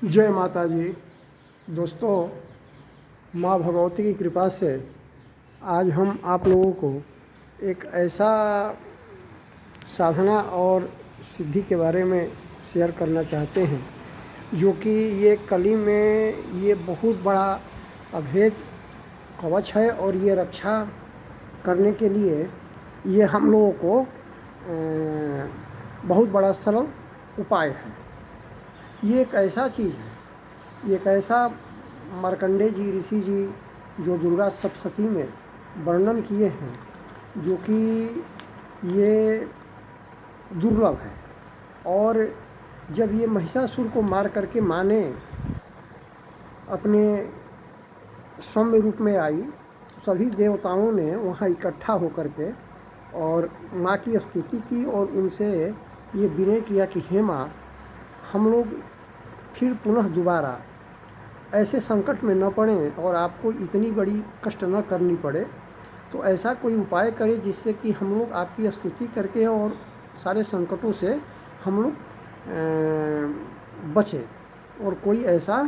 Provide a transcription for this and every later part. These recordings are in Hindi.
जय माता जी। दोस्तों, माँ भगवती की कृपा से आज हम आप लोगों को एक ऐसा साधना और सिद्धि के बारे में शेयर करना चाहते हैं जो कि ये कली में ये बहुत बड़ा अभेद कवच है और ये रक्षा करने के लिए ये हम लोगों को बहुत बड़ा सरल उपाय है। ये एक ऐसा चीज़ है, ये एक ऐसा मार्कंडेय जी ऋषि जी जो दुर्गा सप्तशती में वर्णन किए हैं, जो कि ये दुर्लभ है। और जब ये महिषासुर को मार करके माँ ने अपने सौम्य रूप में आई, सभी देवताओं ने वहाँ इकट्ठा होकर के और माँ की स्तुति की और उनसे ये विनय किया कि हे माँ, हम लोग फिर पुनः दोबारा ऐसे संकट में न पड़ें और आपको इतनी बड़ी कष्ट न करनी पड़े, तो ऐसा कोई उपाय करें जिससे कि हम लोग आपकी स्तुति करके और सारे संकटों से हम लोग बचें। और कोई ऐसा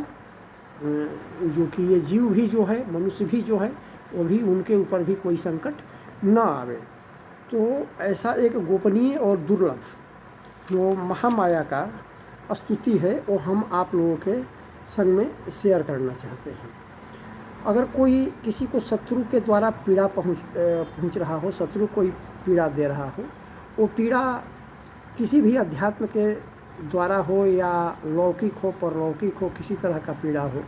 जो कि ये जीव भी जो है, मनुष्य भी जो है, वो भी उनके ऊपर भी कोई संकट न आवे। तो ऐसा एक गोपनीय और दुर्लभ जो महामाया का स्तुति है वो हम आप लोगों के संग में शेयर करना चाहते हैं। अगर कोई किसी को शत्रु के द्वारा पीड़ा पहुंच रहा हो, शत्रु कोई पीड़ा दे रहा हो, वो पीड़ा किसी भी अध्यात्म के द्वारा हो या लौकिक हो, परलौकिक हो, किसी तरह का पीड़ा हो,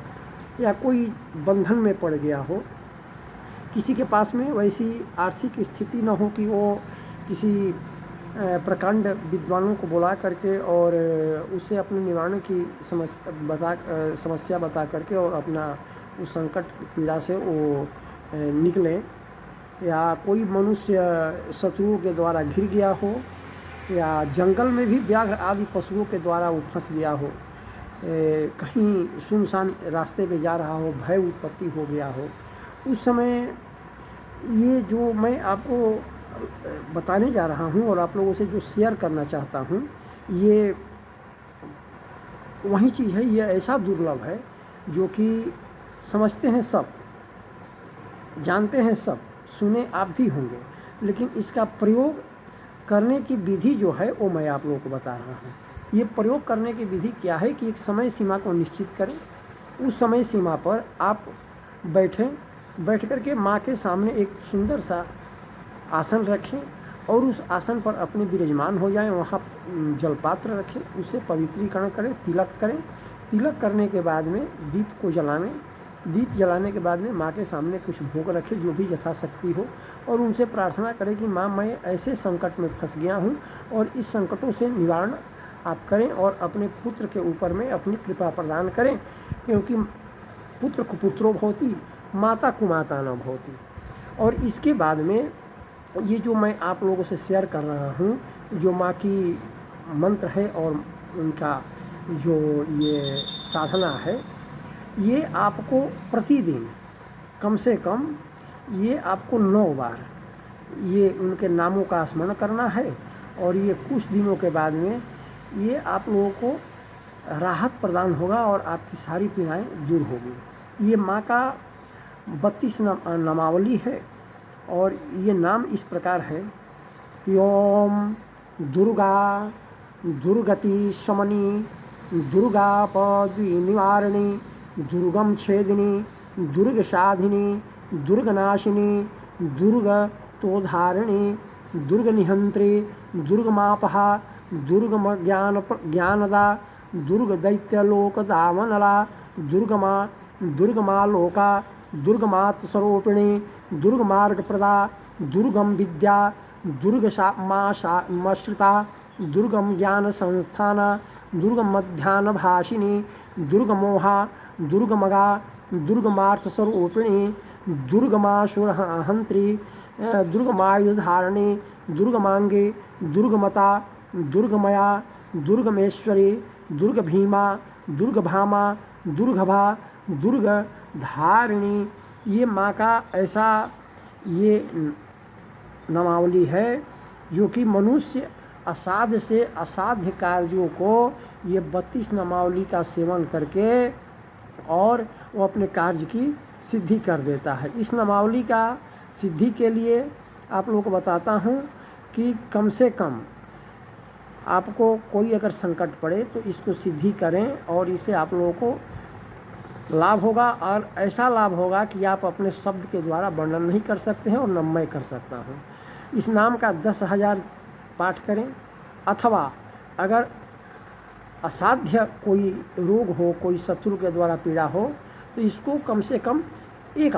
या कोई बंधन में पड़ गया हो, किसी के पास में वैसी आर्थिक स्थिति न हो कि वो किसी प्रकांड विद्वानों को बुला करके और उससे अपने निवारण की समस्या बता करके और अपना उस संकट पीड़ा से वो निकलें, या कोई मनुष्य शत्रुओं के द्वारा घिर गया हो, या जंगल में भी व्याघ्र आदि पशुओं के द्वारा वो फंस गया हो, कहीं सुनसान रास्ते में जा रहा हो, भय उत्पत्ति हो गया हो, उस समय ये जो मैं आपको बताने जा रहा हूँ और आप लोगों से जो शेयर करना चाहता हूँ, ये वही चीज़ है। ये ऐसा दुर्लभ है जो कि समझते हैं सब, जानते हैं सब, सुने आप भी होंगे, लेकिन इसका प्रयोग करने की विधि जो है वो मैं आप लोगों को बता रहा हूँ। ये प्रयोग करने की विधि क्या है कि एक समय सीमा को निश्चित करें, उस समय सीमा पर आप बैठ करके माँ के सामने एक सुंदर सा आसन रखें और उस आसन पर अपने विराजमान हो जाएं। वहाँ जलपात्र रखें, उसे पवित्रीकरण करें, तिलक करें। तिलक करने के बाद में दीप को जलाएं। दीप जलाने के बाद में माँ के सामने कुछ भोग रखें जो भी यथाशक्ति हो, और उनसे प्रार्थना करें कि माँ, मैं ऐसे संकट में फंस गया हूँ और इस संकटों से निवारण आप करें और अपने पुत्र के ऊपर में अपनी कृपा प्रदान करें, क्योंकि पुत्र कुपुत्रो भवति, माता कुमाता न भवति। और इसके बाद में ये जो मैं आप लोगों से शेयर कर रहा हूँ, जो माँ की मंत्र है और उनका जो ये साधना है, ये आपको प्रतिदिन कम से कम ये आपको 9 बार ये उनके नामों का स्मरण करना है। और ये कुछ दिनों के बाद में ये आप लोगों को राहत प्रदान होगा और आपकी सारी पीड़ाएँ दूर होगी। ये माँ का 32 नामावली है और ये नाम इस प्रकार है कि ओम दुर्गा दुर्गति शमनी, दुर्गा पद्वी निवारिणी, दुर्गम छेदिनी, दुर्ग साधिनी, दुर्गनाशिनी, दुर्ग तोधारिणी, दुर्ग निहंत्री, दुर्गमापहा, दुर्गम ज्ञानदा, दुर्ग दैत्यलोक दावनला, दुर्गमा लोका, दुर्गमात स्वरूपिणी, दुर्ग मार्ग प्रदा, दुर्गम विद्या, दुर्ग मश्रिता, दुर्गम ज्ञान संस्थाना, दुर्गम मध्यान्ह भाषिनी, दुर्गमोहा, दुर्गमगा, दुर्गमार्थ स्वरूपिणी, दुर्गमासुरहंत्री, दुर्गमायुधारिणी, दुर्गमांगी, दुर्गमता, दुर्गमया, दुर्गमेश्वरी, दुर्ग भीमा, दुर्ग भामा, दुर्गभा, दुर्ग धारिणी। ये माँ का ऐसा ये नामावली है जो कि मनुष्य असाध्य से असाध्य कार्यों को ये 32 नामावली का सेवन करके और वो अपने कार्य की सिद्धि कर देता है। इस नामावली का सिद्धि के लिए आप लोगों को बताता हूँ कि कम से कम आपको कोई अगर संकट पड़े तो इसको सिद्धि करें और इससे आप लोगों को लाभ होगा, और ऐसा लाभ होगा कि आप अपने शब्द के द्वारा वर्णन नहीं कर सकते हैं और न मैं कर सकता हूँ। इस नाम का 10,000 पाठ करें, अथवा अगर असाध्य कोई रोग हो, कोई शत्रु के द्वारा पीड़ा हो, तो इसको कम से कम 1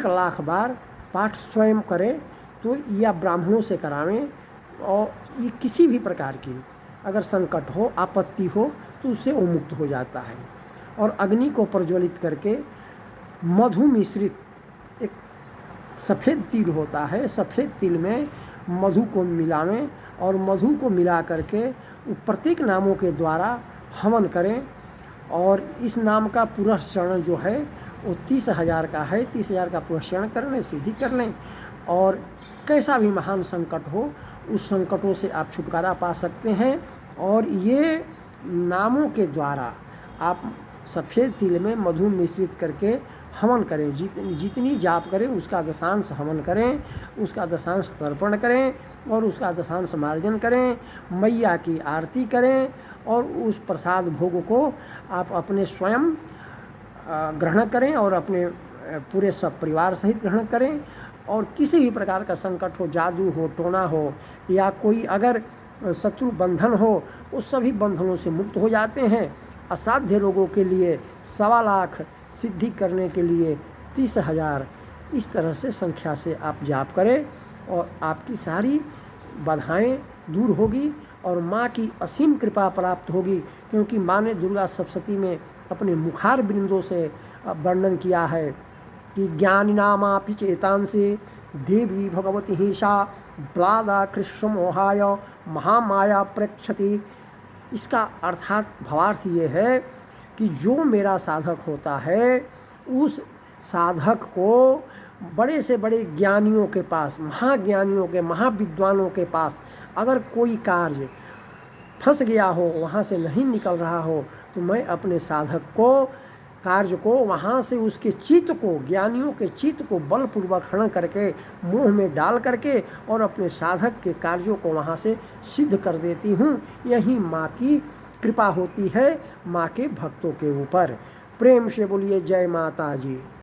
लाख बार पाठ स्वयं करें, तो या ब्राह्मणों से करावें। और ये किसी भी प्रकार की अगर संकट हो, आपत्ति हो, तो उससे वो मुक्त हो जाता है। और अग्नि को प्रज्वलित करके मधु मिश्रित एक सफ़ेद तिल होता है, सफ़ेद तिल में मधु को मिलावें और मधु को मिला करके प्रत्येक नामों के द्वारा हवन करें। और इस नाम का पुरस्चरण जो है वो 30,000 का है। 30,000 का पुरस्चरण कर लें, सिद्धि कर लें, और कैसा भी महान संकट हो उस संकटों से आप छुटकारा पा सकते हैं। और ये नामों के द्वारा आप सफ़ेद तिल में मधु मिश्रित करके हवन करें। जितनी जाप करें उसका दशांश हवन करें, उसका दशांश तर्पण करें और उसका दशांश मार्जन करें, मैया की आरती करें, और उस प्रसाद भोग को आप अपने स्वयं ग्रहण करें और अपने पूरे सब परिवार सहित ग्रहण करें। और किसी भी प्रकार का संकट हो, जादू हो, टोना हो, या कोई अगर शत्रु बंधन हो, उस सभी बंधनों से मुक्त हो जाते हैं। असाध्य रोगों के लिए 1.25 लाख, सिद्धि करने के लिए 30,000, इस तरह से संख्या से आप जाप करें और आपकी सारी बाधाएं दूर होगी और माँ की असीम कृपा प्राप्त होगी। क्योंकि माँ ने दुर्गा सप्तशती में अपने मुखार बिंदों से वर्णन किया है कि ज्ञानिनामापि चेतांसि देवी भगवती हिंसा ब्लादा कृष्ण मोहाय महामाया प्रेक्षति। इसका अर्थात भावार्थ ये है कि जो मेरा साधक होता है, उस साधक को बड़े से बड़े ज्ञानियों के पास, महाज्ञानियों के, महाविद्वानों के पास अगर कोई कार्य फंस गया हो, वहाँ से नहीं निकल रहा हो, तो मैं अपने साधक को, कार्य को वहाँ से उसके चित्त को, ज्ञानियों के चित्त को बलपूर्वक हरण करके मुंह में डाल करके और अपने साधक के कार्यों को वहाँ से सिद्ध कर देती हूँ। यही माँ की कृपा होती है माँ के भक्तों के ऊपर। प्रेम से बोलिए जय माता जी।